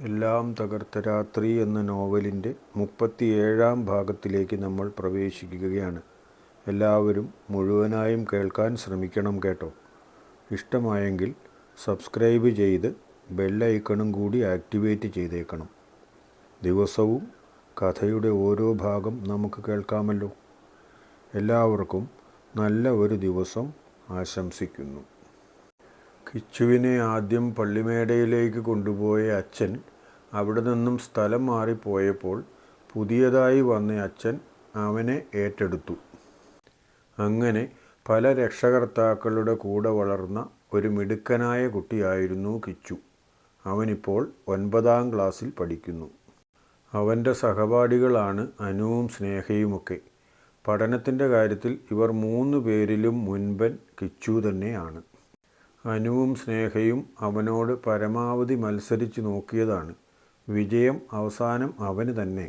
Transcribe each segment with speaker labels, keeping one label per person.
Speaker 1: എല്ലാം തകർത്ത രാത്രി എന്ന നോവലിൻ്റെ 37-ാം ഭാഗത്തിലേക്ക് നമ്മൾ പ്രവേശിക്കുകയാണ്. എല്ലാവരും മുഴുവനായും കേൾക്കാൻ ശ്രമിക്കണം കേട്ടോ. ഇഷ്ടമായെങ്കിൽ സബ്സ്ക്രൈബ് ചെയ്ത് ബെല്ലൈക്കണും കൂടി ആക്ടിവേറ്റ് ചെയ്തേക്കണം. ദിവസവും കഥയുടെ ഓരോ ഭാഗം നമുക്ക് കേൾക്കാമല്ലോ. എല്ലാവർക്കും നല്ല ഒരു ദിവസം ആശംസിക്കുന്നു. കിച്ചുവിനെ ആദ്യം പള്ളിമേടയിലേക്ക് കൊണ്ടുപോയ അച്ഛൻ അവിടെ നിന്നും സ്ഥലം മാറിപ്പോയപ്പോൾ പുതിയതായി വന്ന അച്ഛൻ അവനെ ഏറ്റെടുത്തു. അങ്ങനെ പല രക്ഷകർത്താക്കളുടെ കൂടെ വളർന്ന ഒരു മിടുക്കനായ കുട്ടിയായിരുന്നു കിച്ചു. അവനിപ്പോൾ 9-ാം ക്ലാസ്സിൽ പഠിക്കുന്നു. അവൻ്റെ സഹപാഠികളാണ് അനുവും സ്നേഹയുമൊക്കെ. പഠനത്തിൻ്റെ കാര്യത്തിൽ ഇവർ 3 പേരിലും മുൻപൻ കിച്ചു തന്നെയാണ്. അനുവും സ്നേഹയും അവനോട് പരമാവധി മത്സരിച്ച് നോക്കിയതാണ്. വിജയം അവസാനം അവന് തന്നെ.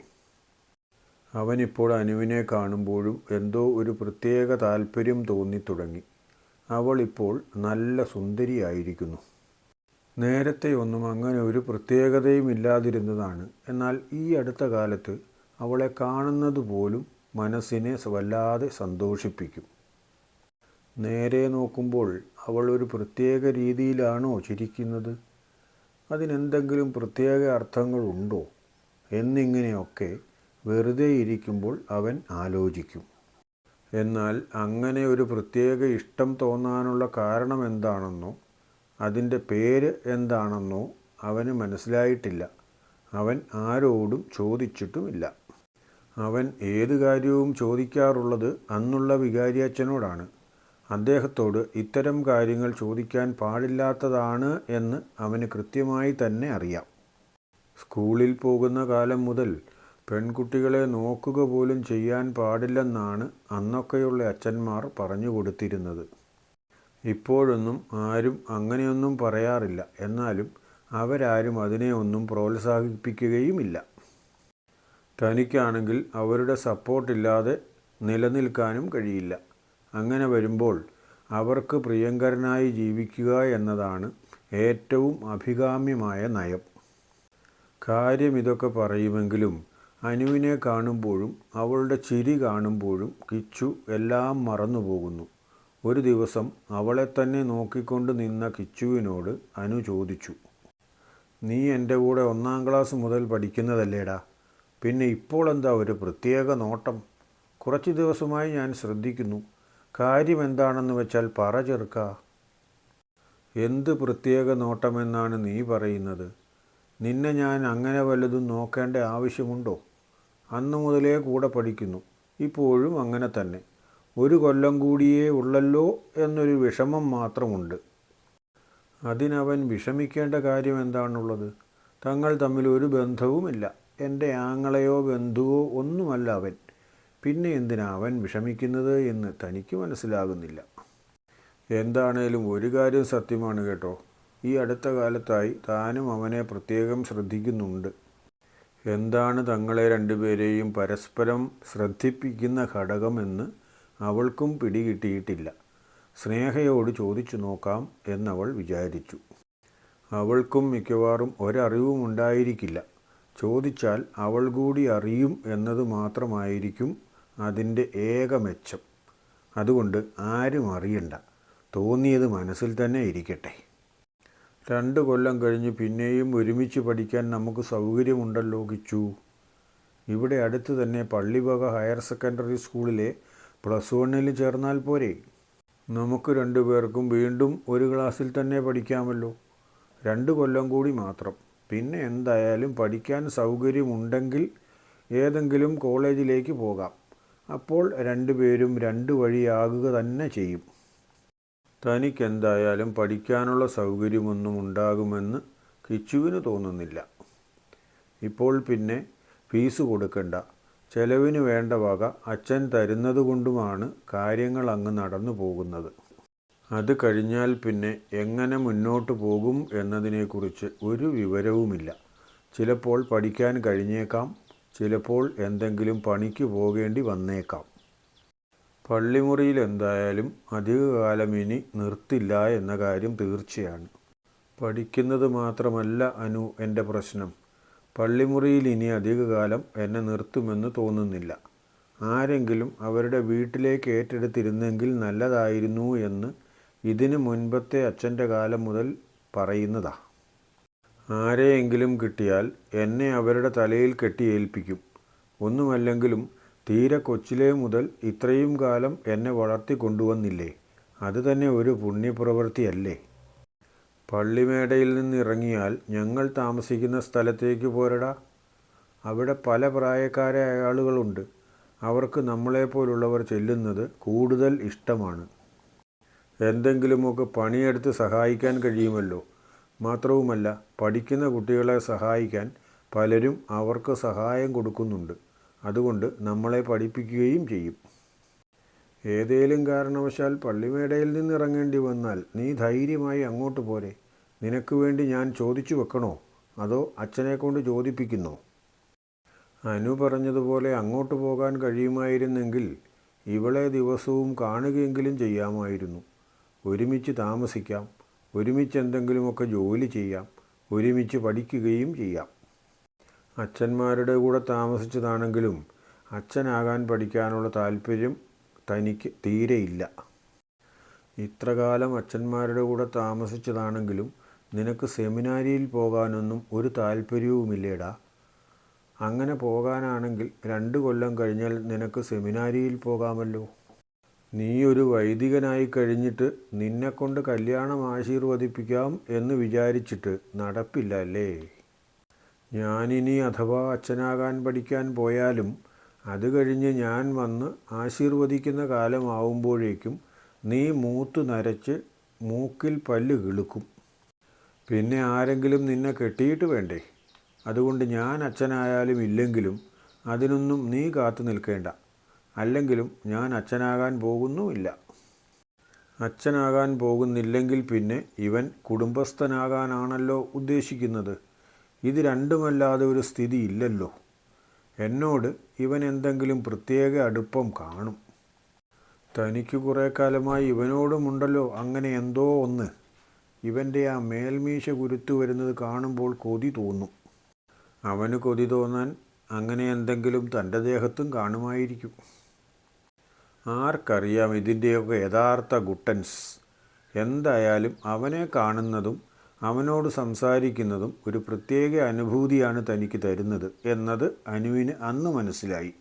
Speaker 1: അവനിപ്പോൾ അനുവിനെ കാണുമ്പോഴും എന്തോ ഒരു പ്രത്യേക താല്പര്യം തോന്നിത്തുടങ്ങി. അവൾ ഇപ്പോൾ നല്ല സുന്ദരിയായിരിക്കുന്നു. നേരത്തെയൊന്നും അങ്ങനെ ഒരു പ്രത്യേകതയും ഇല്ലാതിരുന്നതാണ്. എന്നാൽ ഈ അടുത്ത കാലത്ത് അവളെ കാണുന്നത് പോലും മനസ്സിനെ വല്ലാതെ സന്തോഷിപ്പിക്കും. നേരെ നോക്കുമ്പോൾ അവൾ ഒരു പ്രത്യേക രീതിയിലാണോ ചിരിക്കുന്നത്? അതിനെന്തെങ്കിലും പ്രത്യേക അർത്ഥങ്ങളുണ്ടോ എന്നിങ്ങനെയൊക്കെ വെറുതെ ഇരിക്കുമ്പോൾ അവൻ ആലോചിക്കും. എന്നാൽ അങ്ങനെ ഒരു പ്രത്യേക ഇഷ്ടം തോന്നാനുള്ള കാരണം എന്താണെന്നോ അതിൻ്റെ പേര് എന്താണെന്നോ അവന് മനസ്സിലായിട്ടില്ല. അവൻ ആരോടും ചോദിച്ചിട്ടുമില്ല. അവൻ ഏത് കാര്യവും ചോദിക്കാറുള്ളത് അന്നുള്ള വികാരിയച്ഛനോടാണ്. അദ്ദേഹത്തോട് ഇത്തരം കാര്യങ്ങൾ ചോദിക്കാൻ പാടില്ലാത്തതാണ് എന്ന് അവന് കൃത്യമായി തന്നെ അറിയാം. സ്കൂളിൽ പോകുന്ന കാലം മുതൽ പെൺകുട്ടികളെ നോക്കുക പോലും ചെയ്യാൻ പാടില്ലെന്നാണ് അന്നൊക്കെയുള്ള അച്ഛന്മാർ പറഞ്ഞു കൊടുത്തിരുന്നത്. ഇപ്പോഴൊന്നും ആരും അങ്ങനെയൊന്നും പറയാറില്ല. എന്നാലും അവരാരും അതിനെ ഒന്നും പ്രോത്സാഹിപ്പിക്കുകയുമില്ല. തനിക്കാണെങ്കിൽ അവരുടെ സപ്പോർട്ടില്ലാതെ നിലനിൽക്കാനും കഴിയില്ല. അങ്ങനെ വരുമ്പോൾ അവർക്ക് പ്രിയങ്കരനായി ജീവിക്കുക എന്നതാണ് ഏറ്റവും അഭികാമ്യമായ നയം. കാര്യം ഇതൊക്കെ പറയുമെങ്കിലും അനുവിനെ കാണുമ്പോഴും അവളുടെ ചിരി കാണുമ്പോഴും കിച്ചു എല്ലാം മറന്നുപോകുന്നു. ഒരു ദിവസം അവളെ തന്നെ നോക്കിക്കൊണ്ട് നിന്ന കിച്ചുവിനോട് അനു ചോദിച്ചു, "നീ എൻ്റെ കൂടെ 1-ാം ക്ലാസ് മുതൽ പഠിക്കുന്നതല്ലേടാ? പിന്നെ ഇപ്പോൾ എന്താ ഒരു പ്രത്യേക നോട്ടം? കുറച്ച് ദിവസമായി ഞാൻ ശ്രദ്ധിക്കുന്നു. കാര്യം എന്താണെന്ന് വെച്ചാൽ പറ ചെറുക്ക." "എന്ത് പ്രത്യേക നോട്ടമെന്നാണ് നീ പറയുന്നത്? നിന്നെ ഞാൻ അങ്ങനെ വല്ലതും നോക്കേണ്ട ആവശ്യമുണ്ടോ? അന്നു മുതലേ കൂടെ പഠിക്കുന്നു. ഇപ്പോഴും അങ്ങനെ തന്നെ. 1 കൊല്ലം കൂടിയേ ഉള്ളല്ലോ എന്നൊരു വിഷമം മാത്രമുണ്ട്." അതിനവൻ വിഷമിക്കേണ്ട കാര്യം എന്താണുള്ളത്? തങ്ങൾ തമ്മിൽ ഒരു ബന്ധവുമില്ല. എൻ്റെ ആങ്ങളെയോ ബന്ധുവോ ഒന്നുമല്ല അവൻ. പിന്നെ എന്തിനാ അവൻ വിഷമിക്കുന്നത് എന്ന് തനിക്ക് മനസ്സിലാകുന്നില്ല. എന്താണേലും ഒരു കാര്യം സത്യമാണ് കേട്ടോ. ഈ അടുത്ത കാലത്തായി താനും അവനെ പ്രത്യേകം ശ്രദ്ധിക്കുന്നുണ്ട്. എന്താണ് തങ്ങളെ 2 പേരെയും പരസ്പരം ശ്രദ്ധിപ്പിക്കുന്ന ഘടകമെന്ന് അവൾക്കും പിടികിട്ടിയിട്ടില്ല. സ്നേഹയോട് ചോദിച്ചു നോക്കാം എന്നവൾ വിചാരിച്ചു. അവൾക്കും മിക്കവാറും ഒരറിവും ഉണ്ടായിരിക്കില്ല. ചോദിച്ചാൽ അവൾ കൂടി അറിയും എന്നത് മാത്രമായിരിക്കും അതിൻ്റെ ഏക മെച്ചം. അതുകൊണ്ട് ആരും അറിയണ്ട. തോന്നിയത് മനസ്സിൽ തന്നെ ഇരിക്കട്ടെ. 2 കൊല്ലം കഴിഞ്ഞ് പിന്നെയും ഒരുമിച്ച് പഠിക്കാൻ നമുക്ക് സൗകര്യമുണ്ടല്ലോ കിച്ചു. ഇവിടെ അടുത്ത് തന്നെ പള്ളിവക ഹയർ സെക്കൻഡറി സ്കൂളിലെ +1 ചേർന്നാൽ പോരെ? നമുക്ക് 2 പേർക്കും വീണ്ടും ഒരു ക്ലാസ്സിൽ തന്നെ പഠിക്കാമല്ലോ. 2 കൊല്ലം കൂടി മാത്രം. പിന്നെ എന്തായാലും പഠിക്കാൻ സൗകര്യമുണ്ടെങ്കിൽ ഏതെങ്കിലും കോളേജിലേക്ക് പോകാം. അപ്പോൾ 2 പേരും 2 വഴിയാകുക തന്നെ ചെയ്യും. തനിക്കെന്തായാലും പഠിക്കാനുള്ള സൗകര്യമൊന്നും ഉണ്ടാകുമെന്ന് കിച്ചുവിന് തോന്നുന്നില്ല. ഇപ്പോൾ പിന്നെ ഫീസ് കൊടുക്കണ്ട. ചെലവിന് വേണ്ട വക അച്ഛൻ തരുന്നത് കൊണ്ടുമാണ് കാര്യങ്ങൾ അങ്ങ് നടന്നു പോകുന്നത്. അത് കഴിഞ്ഞാൽ പിന്നെ എങ്ങനെ മുന്നോട്ട് പോകും എന്നതിനെക്കുറിച്ച് ഒരു വിവരവുമില്ല. ചിലപ്പോൾ പഠിക്കാൻ കഴിഞ്ഞേക്കാം, ചിലപ്പോൾ എന്തെങ്കിലും പണിക്ക് പോകേണ്ടി വന്നേക്കാം. പള്ളിമുറിയിൽ എന്തായാലും അധികകാലം ഇനി നിർത്തില്ല എന്ന കാര്യം തീർച്ചയാണ്. പഠിക്കുന്നത് മാത്രമല്ല അനു എൻ്റെ പ്രശ്നം. പള്ളിമുറിയിൽ ഇനി അധികകാലം എന്നെ നിർത്തുമെന്ന് തോന്നുന്നില്ല. ആരെങ്കിലും അവരുടെ വീട്ടിലേക്ക് ഏറ്റെടുത്തിരുന്നെങ്കിൽ നല്ലതായിരുന്നു എന്ന് ഇതിനു മുൻപത്തെ അച്ഛൻ്റെ കാലം മുതൽ പറയുന്നതാ. ആരെയെങ്കിലും കിട്ടിയാൽ എന്നെ അവരുടെ തലയിൽ കെട്ടിയേൽപ്പിക്കും. ഒന്നുമല്ലെങ്കിലും തീരെ കൊച്ചിലേ മുതൽ ഇത്രയും കാലം എന്നെ വളർത്തിക്കൊണ്ടുവന്നില്ലേ, അത് തന്നെ ഒരു പുണ്യപ്രവൃത്തിയല്ലേ. പള്ളിമേടയിൽ നിന്നിറങ്ങിയാൽ ഞങ്ങൾ താമസിക്കുന്ന സ്ഥലത്തേക്ക് പോരടാ. അവിടെ പല പ്രായക്കാരായ ആളുകളുണ്ട്. അവർക്ക് നമ്മളെപ്പോലുള്ളവർ ചെല്ലുന്നത് കൂടുതൽ ഇഷ്ടമാണ്. എന്തെങ്കിലുമൊക്കെ പണിയെടുത്ത് സഹായിക്കാൻ കഴിയുമല്ലോ. മാത്രവുമല്ല, പഠിക്കുന്ന കുട്ടികളെ സഹായിക്കാൻ പലരും അവർക്ക് സഹായം കൊടുക്കുന്നുണ്ട്. അതുകൊണ്ട് നമ്മളെ പഠിപ്പിക്കുകയും ചെയ്യും. ഏതേലും കാരണവശാൽ പള്ളിമേടയിൽ നിന്നിറങ്ങേണ്ടി വന്നാൽ നീ ധൈര്യമായി അങ്ങോട്ട് പോരെ. നിനക്ക് വേണ്ടി ഞാൻ ചോദിച്ചു വെക്കണോ, അതോ അച്ഛനെ കൊണ്ട് ചോദിപ്പിക്കുന്നോ? അനു പറഞ്ഞതുപോലെ അങ്ങോട്ട് പോകാൻ കഴിയുമായിരുന്നെങ്കിൽ ഇവളെ ദിവസവും കാണുകയെങ്കിലും ചെയ്യാമായിരുന്നു. ഒരുമിച്ച് താമസിക്കാം, ഒരുമിച്ച് എന്തെങ്കിലുമൊക്കെ ജോലി ചെയ്യാം, ഒരുമിച്ച് പഠിക്കുകയും ചെയ്യാം. അച്ഛന്മാരുടെ കൂടെ താമസിച്ചതാണെങ്കിലും അച്ഛനാകാൻ പഠിക്കാനുള്ള താല്പര്യം തനിക്ക് തീരെയില്ല. ഇത്രകാലം അച്ഛന്മാരുടെ കൂടെ താമസിച്ചതാണെങ്കിലും നിനക്ക് സെമിനാരിയിൽ പോകാനൊന്നും ഒരു താല്പര്യവുമില്ലേടാ. അങ്ങനെ പോകാനാണെങ്കിൽ 2 കൊല്ലം കഴിഞ്ഞാൽ നിനക്ക് സെമിനാരിയിൽ പോകാമല്ലോ. നീ ഒരു വൈദികനായി കഴിഞ്ഞിട്ട് നിന്നെക്കൊണ്ട് കല്യാണം ആശീർവദിപ്പിക്കാം എന്ന് വിചാരിച്ചിട്ട് നടപ്പില്ല അല്ലേ. ഞാനിനി അഥവാ അച്ഛനാകാൻ പഠിക്കാൻ പോയാലും അത് കഴിഞ്ഞ് ഞാൻ വന്ന് ആശീർവദിക്കുന്ന കാലമാവുമ്പോഴേക്കും നീ മൂത്ത് നരച്ച് മൂക്കിൽ പല്ല് കിളുക്കും. പിന്നെ ആരെങ്കിലും നിന്നെ കെട്ടിയിട്ട് വേണ്ടേ. അതുകൊണ്ട് ഞാൻ അച്ഛനായാലും ഇല്ലെങ്കിലും അതിനൊന്നും നീ കാത്തു നിൽക്കേണ്ട. അല്ലെങ്കിലും ഞാൻ അച്ഛനാകാൻ പോകുന്നുമില്ല. അച്ഛനാകാൻ പോകുന്നില്ലെങ്കിൽ പിന്നെ ഇവൻ കുടുംബസ്ഥനാകാനാണല്ലോ ഉദ്ദേശിക്കുന്നത്. ഇത് രണ്ടുമല്ലാതെ ഒരു സ്ഥിതി ഇല്ലല്ലോ. എന്നോട് ഇവൻ എന്തെങ്കിലും പ്രത്യേക അടുപ്പം കാണും. തനിക്ക് കുറേ കാലമായി ഇവനോടുമുണ്ടല്ലോ അങ്ങനെ എന്തോ ഒന്ന്. ഇവൻ്റെ ആ മേൽമീശ കുരുത്തു വരുന്നത് കാണുമ്പോൾ കൊതി തോന്നും. അവന് കൊതി തോന്നാൻ അങ്ങനെ എന്തെങ്കിലും തൻ്റെ ദേഹത്തും കാണുമായിരിക്കും. ആർക്കറിയാം ഇതിൻ്റെയൊക്കെ യഥാർത്ഥ ഗുട്ടൻസ്. എന്തായാലും അവനെ കാണുന്നതും അവനോട് സംസാരിക്കുന്നതും ഒരു പ്രത്യേക അനുഭൂതിയാണ് തനിക്ക് തരുന്നത് എന്നത് അനുവിന് അന്ന് മനസ്സിലായി.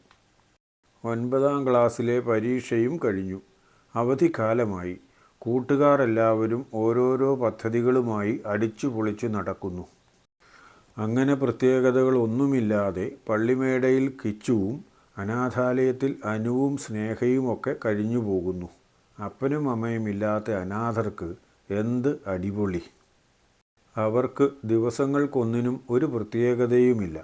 Speaker 1: 9ാം ക്ലാസ്സിലെ പരീക്ഷയും കഴിഞ്ഞു. അവധിക്കാലമായി. കൂട്ടുകാർ എല്ലാവരും ഓരോരോ പദ്ധതികളുമായി അടിച്ചു പൊളിച്ചു നടക്കുന്നു. അങ്ങനെ പ്രത്യേകതകളൊന്നുമില്ലാതെ പള്ളിമേടയിൽ കിച്ചുവും അനാഥാലയത്തിൽ അനുവും സ്നേഹയുമൊക്കെ കഴിഞ്ഞു പോകുന്നു. അപ്പനും അമ്മയും ഇല്ലാത്ത അനാഥർക്ക് എന്ത് അടിപൊളി. അവർക്ക് ദിവസങ്ങൾക്കൊന്നിനും ഒരു പ്രത്യേകതയുമില്ല.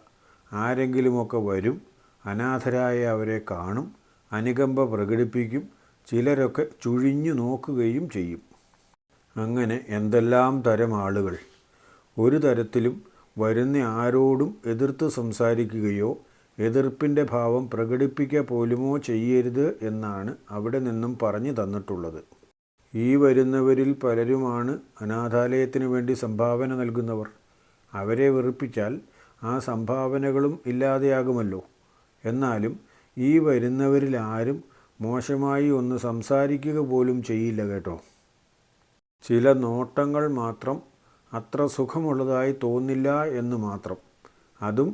Speaker 1: ആരെങ്കിലുമൊക്കെ വരും, അനാഥരായ അവരെ കാണും, അനുകമ്പ പ്രകടിപ്പിക്കും, ചിലരൊക്കെ ചുഴിഞ്ഞു നോക്കുകയും ചെയ്യും. അങ്ങനെ എന്തെല്ലാം തരം ആളുകൾ. ഒരു തരത്തിലും വരുന്ന ആരോടും എതിർത്ത് സംസാരിക്കുകയോ എതിർപ്പിൻ്റെ ഭാവം പ്രകടിപ്പിക്കുക പോലുമോ ചെയ്യരുത് എന്നാണ് അവിടെ നിന്നും പറഞ്ഞു തന്നിട്ടുള്ളത്. ഈ വരുന്നവരിൽ പലരുമാണ് അനാഥാലയത്തിന് വേണ്ടി സംഭാവന നൽകുന്നവർ. അവരെ വെറുപ്പിച്ചാൽ ആ സംഭാവനകളും ഇല്ലാതെയാകുമല്ലോ. എന്നാലും ഈ വരുന്നവരിൽ ആരും മോശമായി ഒന്ന് സംസാരിക്കുക പോലും ചെയ്യില്ല കേട്ടോ. ചില നോട്ടങ്ങൾ മാത്രം അത്ര സുഖമുള്ളതായി തോന്നില്ല എന്ന് മാത്രം. അതും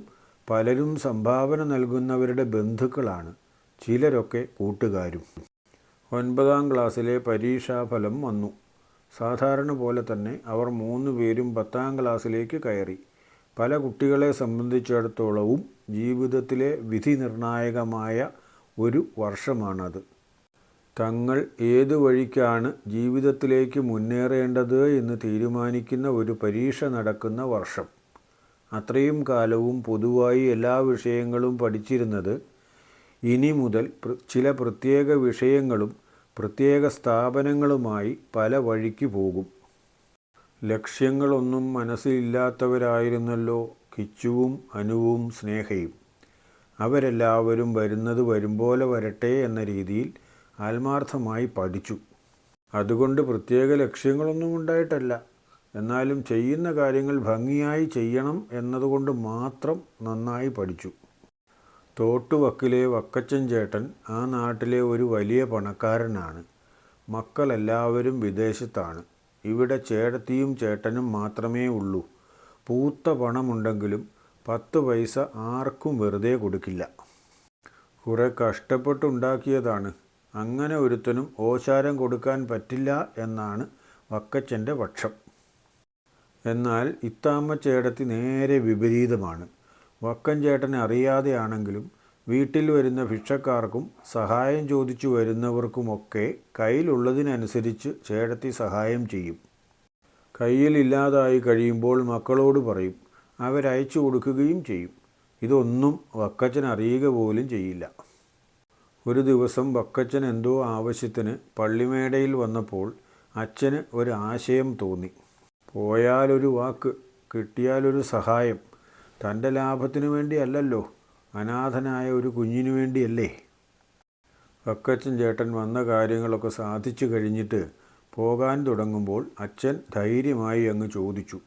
Speaker 1: പലരും സംഭാവന നൽകുന്നവരുടെ ബന്ധുക്കളാണ്, ചിലരൊക്കെ കൂട്ടുകാരും. 9ാം ക്ലാസ്സിലെ പരീക്ഷാഫലം വന്നു. സാധാരണ പോലെ തന്നെ അവർ 3 പേരും 10ാം ക്ലാസ്സിലേക്ക് കയറി. പല കുട്ടികളെ സംബന്ധിച്ചിടത്തോളവും ജീവിതത്തിലെ വിധി നിർണായകമായ ഒരു വർഷമാണത്. തങ്ങൾ ഏതു വഴിക്കാണ് ജീവിതത്തിലേക്ക് മുന്നേറേണ്ടത് എന്ന് തീരുമാനിക്കുന്ന ഒരു പരീക്ഷ നടക്കുന്ന വർഷം. അത്രയും കാലവും പൊതുവായി എല്ലാ വിഷയങ്ങളും പഠിച്ചിരുന്നത് ഇനി മുതൽ ചില പ്രത്യേക വിഷയങ്ങളും പ്രത്യേക സ്ഥാപനങ്ങളുമായി പല വഴിക്ക് പോകും. ലക്ഷ്യങ്ങളൊന്നും മനസ്സിലില്ലാത്തവരായിരുന്നല്ലോ കിച്ചുവും അനുവും സ്നേഹയും. അവരെല്ലാവരും വരുന്നത് വരുമ്പോലെ വരട്ടെ എന്ന രീതിയിൽ ആത്മാർത്ഥമായി പഠിച്ചു. അതുകൊണ്ട് പ്രത്യേക ലക്ഷ്യങ്ങളൊന്നും ഉണ്ടായിട്ടല്ല, എന്നാലും ചെയ്യുന്ന കാര്യങ്ങൾ ഭംഗിയായി ചെയ്യണം എന്നതുകൊണ്ട് മാത്രം നന്നായി പഠിച്ചു. തോട്ടുവക്കിലെ വക്കച്ചൻ ചേട്ടൻ ആ നാട്ടിലെ ഒരു വലിയ പണക്കാരനാണ്. മക്കളെല്ലാവരും വിദേശത്താണ്. ഇവിടെ ചേട്ടത്തിയും ചേട്ടനും മാത്രമേ ഉള്ളൂ. പൂത്ത പണമുണ്ടെങ്കിലും 10 പൈസ ആർക്കും വെറുതെ കൊടുക്കില്ല. കുറെ കഷ്ടപ്പെട്ടുണ്ടാക്കിയതാണ്. അങ്ങനെ ഒരുത്തനും ഓശാരം കൊടുക്കാൻ പറ്റില്ല എന്നാണ് വക്കച്ചൻ്റെ പക്ഷം. എന്നാൽ ഇത്താമ്മ ചേട്ടത്തി നേരെ വിപരീതമാണ്. വക്കൻ ചേട്ടനെ അറിയാതെയാണെങ്കിലും വീട്ടിൽ വരുന്ന ഭിക്ഷക്കാർക്കും സഹായം ചോദിച്ചു വരുന്നവർക്കുമൊക്കെ കയ്യിലുള്ളതിനനുസരിച്ച് ചേട്ടത്തി സഹായം ചെയ്യും. കയ്യിലില്ലാതായി കഴിയുമ്പോൾ മക്കളോട് പറയും. അവരയച്ചു കൊടുക്കുകയും ചെയ്യും. ഇതൊന്നും വക്കച്ചൻ അറിയുക പോലും ചെയ്യില്ല. ഒരു ദിവസം വക്കച്ചൻ എന്തോ ആവശ്യത്തിന് പള്ളിമേടയിൽ വന്നപ്പോൾ അച്ഛന് ഒരു ആശയം തോന്നി. പോയാലൊരു വാക്ക്, കിട്ടിയാലൊരു സഹായം. തൻ്റെ ലാഭത്തിനു വേണ്ടിയല്ലല്ലോ, അനാഥനായ ഒരു കുഞ്ഞിനു വേണ്ടിയല്ലേ. വക്കച്ചൻ ചേട്ടൻ വന്ന കാര്യങ്ങളൊക്കെ സാധിച്ചു കഴിഞ്ഞിട്ട് പോകാൻ തുടങ്ങുമ്പോൾ അച്ഛൻ ധൈര്യമായി അങ്ങ് ചോദിച്ചു.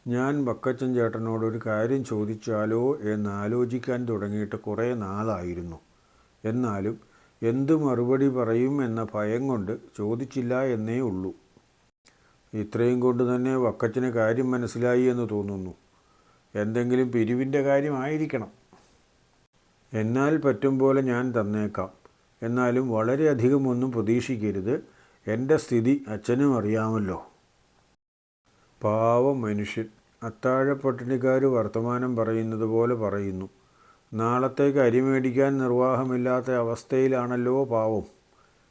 Speaker 1: ഞാൻ വക്കച്ചൻ ചേട്ടനോടൊരു കാര്യം ചോദിച്ചാലോ എന്നാലോചിക്കാൻ തുടങ്ങിയിട്ട് കുറേ നാളായിരുന്നു. എന്നാലും എന്ത് മറുപടി പറയും എന്ന ഭയം കൊണ്ട് ചോദിച്ചില്ല എന്നേ ഉള്ളൂ. ഇത്രയും കൊണ്ട് തന്നെ വക്കച്ചന് കാര്യം മനസ്സിലായി എന്ന് തോന്നുന്നു. എന്തെങ്കിലും പിരിവിൻ്റെ കാര്യമായിരിക്കണം. എന്നാൽ പറ്റും പോലെ ഞാൻ തന്നേക്കാം. എന്നാലും വളരെയധികം ഒന്നും പ്രതീക്ഷിക്കരുത്. എൻ്റെ സ്ഥിതി അച്ഛനും അറിയാമല്ലോ. പാവം മനുഷ്യൻ. അത്താഴപ്പട്ടിണിക്കാർ വർത്തമാനം പറയുന്നത് പോലെ പറയുന്നു. നാളത്തേക്ക് അരി മേടിക്കാൻ നിർവാഹമില്ലാത്ത അവസ്ഥയിലാണല്ലോ പാവം.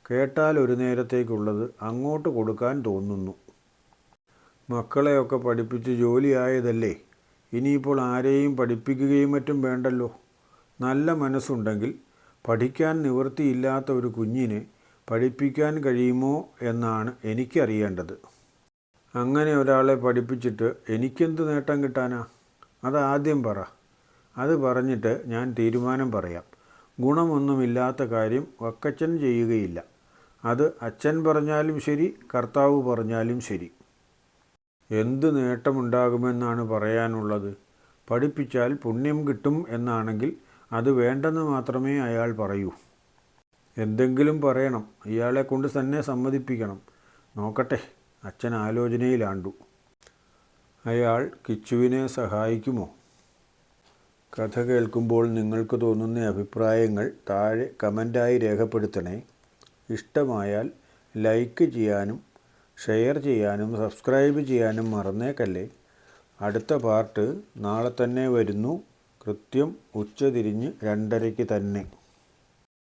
Speaker 1: കേട്ടാൽ ഒരു നേരത്തേക്കുള്ളത് അങ്ങോട്ട് കൊടുക്കാൻ തോന്നുന്നു. മക്കളെയൊക്കെ പഠിപ്പിച്ച് ജോലിയായതല്ലേ, ഇനിയിപ്പോൾ ആരെയും പഠിപ്പിക്കുകയും മറ്റും വേണ്ടല്ലോ. നല്ല മനസ്സുണ്ടെങ്കിൽ പഠിക്കാൻ നിവൃത്തിയില്ലാത്ത ഒരു കുഞ്ഞിനെ പഠിപ്പിക്കാൻ കഴിയുമോ എന്നാണ് എനിക്കറിയേണ്ടത്. അങ്ങനെ ഒരാളെ പഠിപ്പിച്ചിട്ട് എനിക്കെന്ത് നേട്ടം കിട്ടാനാ? അതാദ്യം പറ. അത് പറഞ്ഞിട്ട് ഞാൻ തീരുമാനം പറയാം. ഗുണമൊന്നുമില്ലാത്ത കാര്യം വക്കച്ചൻ ചെയ്യുകയില്ല. അത് അച്ഛൻ പറഞ്ഞാലും ശരി, കർത്താവ് പറഞ്ഞാലും ശരി. എന്ത് നേട്ടമുണ്ടാകുമെന്നാണ് പറയാനുള്ളത്? പഠിപ്പിച്ചാൽ പുണ്യം കിട്ടും എന്നാണെങ്കിൽ അത് വേണ്ടെന്ന് മാത്രമേ അയാൾ പറയൂ. എന്തെങ്കിലും പറയണം. ഇയാളെ കൊണ്ട് തന്നെ സമ്മതിപ്പിക്കണം. നോക്കട്ടെ. അച്ഛൻ ആലോചനയിലാണ്ടു. അയാൾ കിച്ചുവിനെ സഹായിക്കുമോ? കഥ കേൾക്കുമ്പോൾ നിങ്ങൾക്ക് തോന്നുന്ന അഭിപ്രായങ്ങൾ താഴെ കമൻ്റായി രേഖപ്പെടുത്തണേ. ഇഷ്ടമായാൽ ലൈക്ക് ചെയ്യാനും ഷെയർ ചെയ്യാനും സബ്സ്ക്രൈബ് ചെയ്യാനും മറന്നേക്കല്ലേ. അടുത്ത പാർട്ട് നാളെ തന്നെ വരുന്നു. കൃത്യം ഉച്ചതിരിഞ്ഞ് 2:30 തന്നെ.